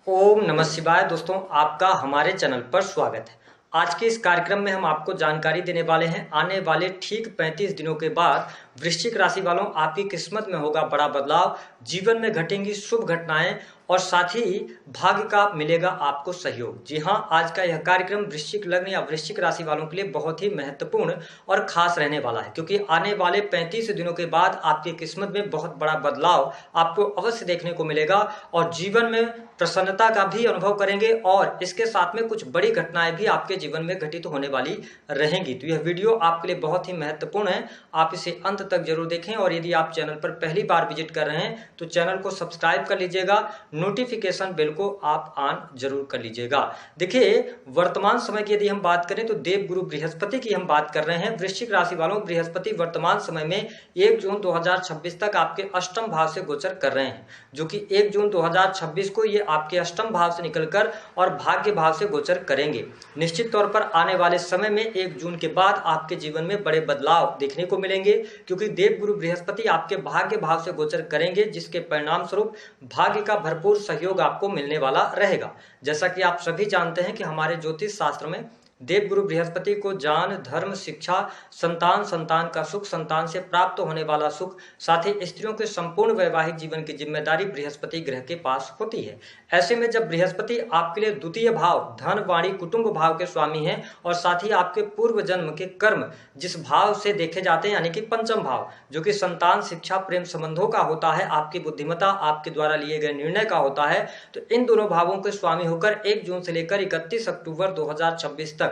ओम नमः शिवाय। दोस्तों, आपका हमारे चैनल पर स्वागत है। आज के इस कार्यक्रम में हम आपको जानकारी देने वाले हैं। आने वाले ठीक 35 दिनों के बाद वृश्चिक राशि वालों, आपकी किस्मत में होगा बड़ा बदलाव, जीवन में घटेंगी शुभ घटनाएं और साथ ही भाग्य का मिलेगा आपको सहयोग। जी हाँ, आज का यह कार्यक्रम वृश्चिक लग्न या वृश्चिक राशि वालों के लिए बहुत ही महत्वपूर्ण और खास रहने वाला है, क्योंकि आने वाले 35 दिनों के बाद आपकी किस्मत में बहुत बड़ा बदलाव आपको अवश्य देखने को मिलेगा और जीवन में प्रसन्नता का भी अनुभव करेंगे और इसके साथ में कुछ बड़ी घटनाएं भी आपके जीवन में घटित होने वाली रहेंगी। तो यह वीडियो आपके लिए बहुत ही महत्वपूर्ण है, आप इसे अंत तक जरूर देखें। और यदि आप चैनल पर पहली बार विजिट कर रहे हैं तो चैनल को सब्सक्राइब कर लीजिएगा, नोटिफिकेशन बेल को आप ऑन जरूर कर लीजिएगा। देखिए, वर्तमान समय की यदि हम बात करें तो देव गुरु बृहस्पति की हम बात कर रहे हैं। वृश्चिक राशि वालों, बृहस्पति वर्तमान समय में 1 जून 2026 तक आपके अष्टम भाव से गोचर कर रहे हैं, जो कि 1 जून 2026 को ये आपके अष्टम भाव से निकलकर और भाग्य भाव से गोचर करेंगे। निश्चित तौर पर आने वाले समय में 1 जून के बाद आपके जीवन में बड़े बदलाव देखने को मिलेंगे, क्योंकि देव गुरु बृहस्पति आपके भाग्य भाव से गोचर करेंगे, जिसके परिणाम स्वरूप भाग्य का भरपूर सहयोग आपको मिलने वाला रहेगा। जैसा कि आप सभी जानते हैं कि हमारे ज्योतिष शास्त्र में देव गुरु बृहस्पति को ज्ञान, धर्म, शिक्षा, संतान, संतान का सुख, संतान से प्राप्त होने वाला सुख, साथ ही स्त्रियों के संपूर्ण वैवाहिक जीवन की जिम्मेदारी बृहस्पति ग्रह के पास होती है। ऐसे में जब बृहस्पति आपके लिए द्वितीय भाव धन, वाणी, कुटुंब भाव के स्वामी हैं और साथ ही आपके पूर्व जन्म के कर्म जिस भाव से देखे जाते हैं, यानी कि पंचम भाव, जो कि संतान, शिक्षा, प्रेम संबंधों का होता है, आपकी बुद्धिमत्ता, आपके द्वारा लिए गए निर्णय का होता है, तो इन दोनों भावों के स्वामी होकर 1 जून से लेकर 31 अक्टूबर 2026 तक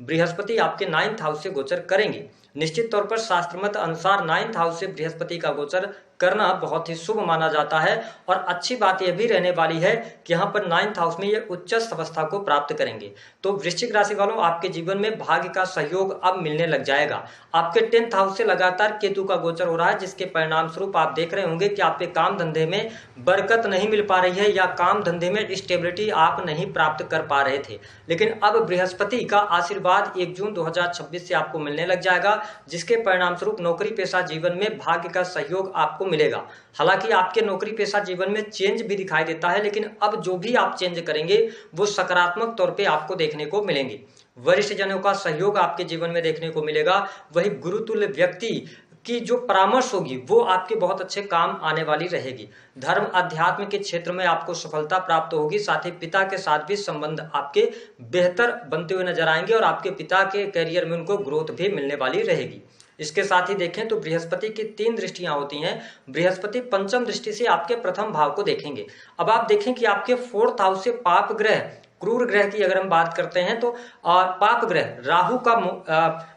बृहस्पति आपके 9th हाउस से गोचर करेंगे। निश्चित तौर पर शास्त्रमत अनुसार 9th हाउस से बृहस्पति का गोचर करना बहुत ही शुभ माना जाता है और अच्छी बात यह भी रहने वाली है कि यहाँ पर 9th हाउस में ये उच्च अवस्था को प्राप्त करेंगे। तो वृश्चिक राशि वालों, आपके जीवन में भाग्य का सहयोग अब मिलने लग जाएगा। आपके 10th हाउस से लगातार केतु का गोचर हो रहा है, जिसके परिणाम स्वरूप आप देख रहे होंगे कि आपके काम धंधे में बरकत नहीं मिल पा रही है या काम धंधे में स्टेबिलिटी आप नहीं प्राप्त कर पा रहे थे, लेकिन अब बृहस्पति का आशीर्वाद 1 जून 2026 से आपको मिलने लग जाएगा, जिसके परिणाम स्वरूप नौकरी पेशा जीवन में भाग्य का सहयोग आपको मिलेगा। हालांकि आपके नौकरी पेशा जीवन में चेंज भी दिखाई देता है, लेकिन अब जो भी आप चेंज करेंगे वो सकारात्मक तौर पे आपको देखने को मिलेंगे। वरिष्ठ जनों का सहयोग आपके जीवन में देखने को मिलेगा। वही गुरुतुल्य व्यक्ति की जो परामर्श होगी वो आपके बहुत अच्छे काम आने वाली रहेगी। धर्म, अध्यात्म के क्षेत्र में आपको सफलता प्राप्त होगी। साथ ही पिता के साथ भी संबंध आपके बेहतर बनते हुए नजर आएंगे और आपके पिता के करियर में उनको ग्रोथ भी मिलने वाली रहेगी। इसके साथ ही देखें तो बृहस्पति की 3 दृष्टियां होती हैं। बृहस्पति पंचम दृष्टि से आपके प्रथम भाव को देखेंगे। अब आप देखें कि आपके 4th हाउस से पाप ग्रह, क्रूर ग्रह की अगर हम बात करते हैं तो पाप ग्रह राहु का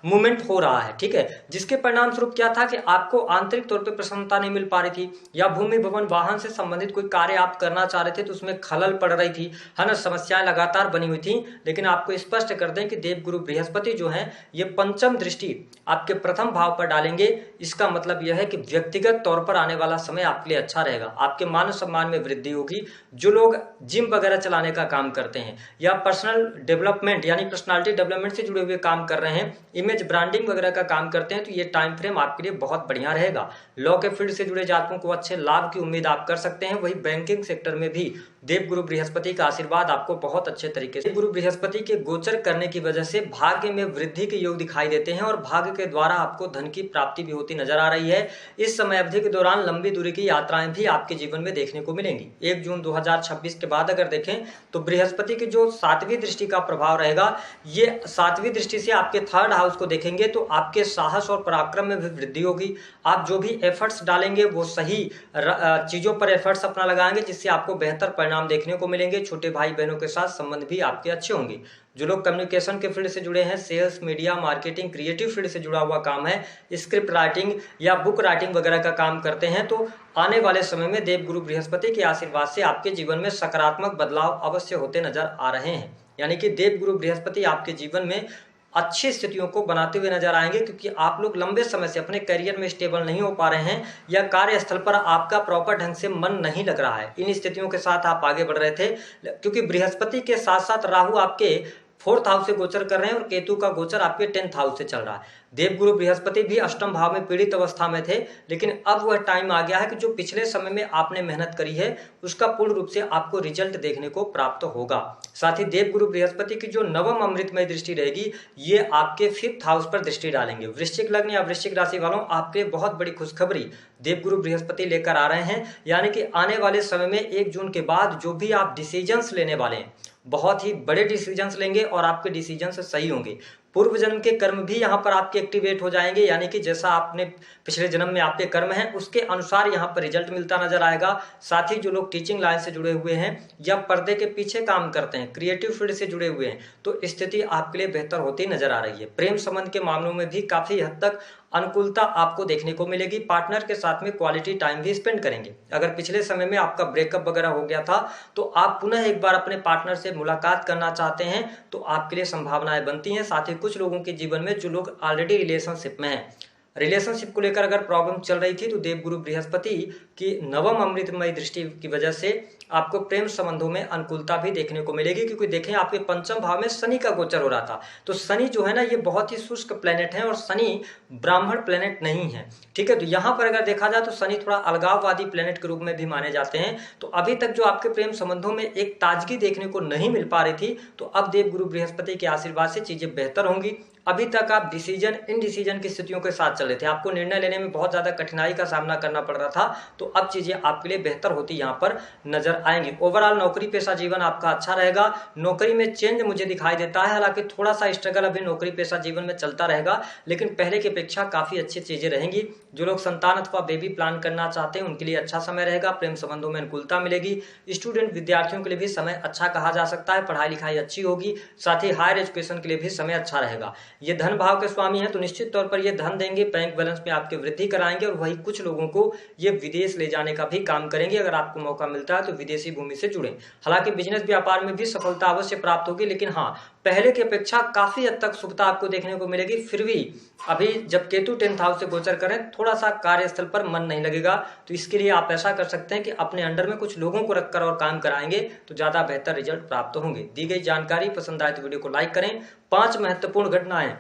मूवमेंट हो रहा है, ठीक है, जिसके परिणाम स्वरूप क्या था कि आपको आंतरिक तौर पे प्रसन्नता नहीं मिल पा रही थी, या भूमि, भवन, वाहन से संबंधित कोई कार्य आप करना चाह रहे थे तो उसमें खलल पड़ रही थी, है ना, समस्याएं लगातार बनी हुई थी। लेकिन आपको स्पष्ट कर दें कि देव गुरु बृहस्पति जो है ये पंचम दृष्टि आपके प्रथम भाव पर डालेंगे। इसका मतलब यह है कि व्यक्तिगत तौर पर आने वाला समय आपके लिए अच्छा रहेगा। आपके मान सम्मान में वृद्धि होगी। जो लोग जिम वगैरह चलाने का काम करते हैं या पर्सनल डेवलपमेंट यानी पर्सनालिटी डेवलपमेंट से जुड़े हुए काम कर रहे हैं, इमेज ब्रांडिंग वगैरह का काम करते हैं, तो ये टाइम फ्रेम आपके लिए बहुत बढ़िया रहेगा। लॉ के फील्ड से जुड़े जातकों को अच्छे लाभ की उम्मीद आप कर सकते हैं। वही बैंकिंग सेक्टर में भी देव गुरु बृहस्पति का आशीर्वाद आपको बहुत अच्छे तरीके से, गुरु बृहस्पति के गोचर करने की वजह से भाग्य में वृद्धि के योग दिखाई देते हैं और भाग्य के द्वारा आपको धन की प्राप्ति भी होती नजर आ रही है। इस समय अवधि के दौरान लंबी दूरी की यात्राएं भी आपके जीवन में देखने को मिलेंगी। 1 जून 2026 के बाद अगर देखें तो बृहस्पति की जो 7वीं दृष्टि का प्रभाव रहेगा, ये 7वीं दृष्टि से आपके 3rd हाउस को देखेंगे, तो आपके साहस और पराक्रम में भी वृद्धि होगी। आप जो भी एफर्ट्स डालेंगे वो सही चीजों पर एफर्ट्स अपना लगाएंगे, जिससे आपको बेहतर परिणाम देखने को मिलेंगे। छोटे भाई बहनों के साथ संबंध भी आपके अच्छे होंगे। जो लोग कम्युनिकेशन के फील्ड से जुड़े हैं, sales, media, marketing, creative field से जुड़ा हुआ काम है, स्क्रिप्ट राइटिंग या बुक राइटिंग वगैरह का काम करते हैं, तो आने वाले समय में देव गुरु बृहस्पति के आशीर्वाद से आपके जीवन में सकारात्मक बदलाव अवश्य होते नजर आ रहे हैं। यानी कि देव गुरु बृहस्पति आपके जीवन में अच्छी स्थितियों को बनाते हुए नजर आएंगे, क्योंकि आप लोग लंबे समय से अपने करियर में स्टेबल नहीं हो पा रहे हैं या कार्यस्थल पर आपका प्रॉपर ढंग से मन नहीं लग रहा है। इन स्थितियों के साथ आप आगे बढ़ रहे थे, क्योंकि बृहस्पति के साथ साथ राहु आपके 4th हाउस से गोचर कर रहे हैं और केतु का गोचर आपके 10th हाउस से चल रहा है। देवगुरु बृहस्पति भी अष्टम भाव में पीड़ित अवस्था में थे, लेकिन अब वह टाइम आ गया है कि जो पिछले समय में आपने मेहनत करी है उसका पूर्ण रूप से आपको रिजल्ट देखने को प्राप्त होगा। साथ ही देवगुरु बृहस्पति की जो नवम अमृतमय दृष्टि रहेगी ये आपके 5th हाउस पर दृष्टि डालेंगे। वृश्चिक लग्न या वृश्चिक राशि वालों, आपके बहुत बड़ी खुशखबरी देवगुरु बृहस्पति लेकर आ रहे हैं, यानी कि आने वाले समय में 1 जून के बाद जो भी आप डिसीजंस लेने वाले हैं, बहुत ही बड़े डिसीजंस लेंगे और आपके डिसीजंस सही होंगे। पूर्व जन्म के कर्म भी यहाँ पर आपके एक्टिवेट हो जाएंगे, यानी कि जैसा आपने पिछले जन्म में आपके कर्म हैं उसके अनुसार यहाँ पर रिजल्ट मिलता नजर आएगा। साथ ही जो लोग टीचिंग लाइन से जुड़े हुए हैं या पर्दे के पीछे काम करते हैं, क्रिएटिव फील्ड से जुड़े हुए हैं, तो स्थिति आपके लिए बेहतर होती नजर आ रही है। प्रेम संबंध के मामलों में भी काफी हद तक अनुकूलता आपको देखने को मिलेगी। पार्टनर के साथ में क्वालिटी टाइम भी स्पेंड करेंगे। अगर पिछले समय में आपका ब्रेकअप वगैरह हो गया था तो आप पुनः एक बार अपने पार्टनर से मुलाकात करना चाहते हैं तो आपके लिए संभावनाएं बनती हैं। साथ ही कुछ लोगों के जीवन में जो लोग ऑलरेडी रिलेशनशिप में हैं, रिलेशनशिप को लेकर अगर प्रॉब्लम चल रही थी तो देवगुरु बृहस्पति की नवम अमृतमय दृष्टि की वजह से आपको प्रेम संबंधों में अनुकूलता भी देखने को मिलेगी। क्योंकि देखें आपके पंचम भाव में शनि का गोचर हो रहा था, तो शनि जो है ना ये बहुत ही शुष्क प्लेनेट है और शनि ब्राह्मण प्लेनेट नहीं है, ठीक है। तो यहाँ पर अगर देखा जाए तो शनि थोड़ा अलगाववादी प्लेनेट के रूप में भी माने जाते हैं। तो अभी तक जो आपके प्रेम संबंधों में एक ताजगी देखने को नहीं मिल पा रही थी, तो अब देवगुरु बृहस्पति के आशीर्वाद से चीजें बेहतर होंगी। अभी तक आप डिसीजन इनडिसीजन की स्थितियों के साथ चल रहे थे, आपको निर्णय लेने में बहुत ज्यादा कठिनाई का सामना करना पड़ रहा था, तो अब चीजें आपके लिए बेहतर होती यहाँ पर नजर आएंगी। ओवरऑल नौकरी पेशा जीवन आपका अच्छा रहेगा। नौकरी में चेंज मुझे दिखाई देता है, हालांकि थोड़ा सा स्ट्रगल अभी नौकरी पेशा जीवन में चलता रहेगा, लेकिन पहले की अपेक्षा काफी अच्छी चीजें रहेंगी। जो लोग संतान अथवा बेबी प्लान करना चाहते हैं उनके लिए अच्छा समय रहेगा। प्रेम संबंधों में अनुकूलता मिलेगी। स्टूडेंट विद्यार्थियों के लिए भी समय अच्छा कहा जा सकता है, पढ़ाई लिखाई अच्छी होगी। साथ ही हायर एजुकेशन के लिए भी समय अच्छा रहेगा। ये धन भाव के स्वामी हैं तो निश्चित तौर पर ये धन देंगे, बैंक बैलेंस में आपके वृद्धि कराएंगे और वही कुछ लोगों को ये विदेश ले जाने का भी काम करेंगे। अगर आपको मौका मिलता है तो विदेशी भूमि से जुड़े। हालांकि बिजनेस व्यापार में भी सफलता अवश्य प्राप्त होगी, लेकिन हाँ पहले की अपेक्षा काफी हद तक शुभता आपको देखने को मिलेगी। फिर भी अभी जब केतु 10th हाउस से गोचर करें थोड़ा सा कार्यस्थल पर मन नहीं लगेगा, तो इसके लिए आप ऐसा कर सकते हैं कि अपने अंडर में कुछ लोगों को रखकर और काम कराएंगे तो ज्यादा बेहतर रिजल्ट प्राप्त होंगे। दी गई जानकारी पसंद आए तो वीडियो को लाइक करें। 5 महत्वपूर्ण घटनाएं,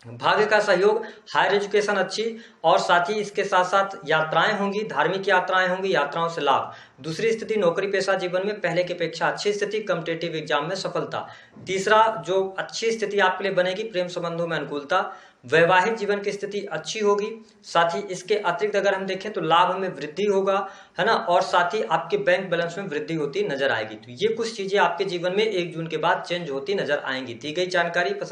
भाग्य का सहयोग, हायर एजुकेशन अच्छी, और साथ ही इसके साथ साथ यात्राएं होंगी, धार्मिक यात्राएं होंगी, यात्राओं से लाभ। दूसरी स्थिति नौकरी पेशा जीवन में पहले की अपेक्षा अच्छी स्थिति, कॉम्पिटिटिव एग्जाम में सफलता। तीसरा जो अच्छी स्थिति आपके लिए बनेगी, प्रेम संबंधों में अनुकूलता। वैवाहिक जीवन की स्थिति अच्छी होगी। साथ ही इसके अतिरिक्त अगर हम देखें तो लाभ में वृद्धि होगा, है ना, और साथ ही आपके बैंक बैलेंस में वृद्धि होती नजर आएगी। तो ये कुछ चीजें आपके जीवन में 1 जून के बाद चेंज होती नजर आएंगी। दी गई जानकारी पसंद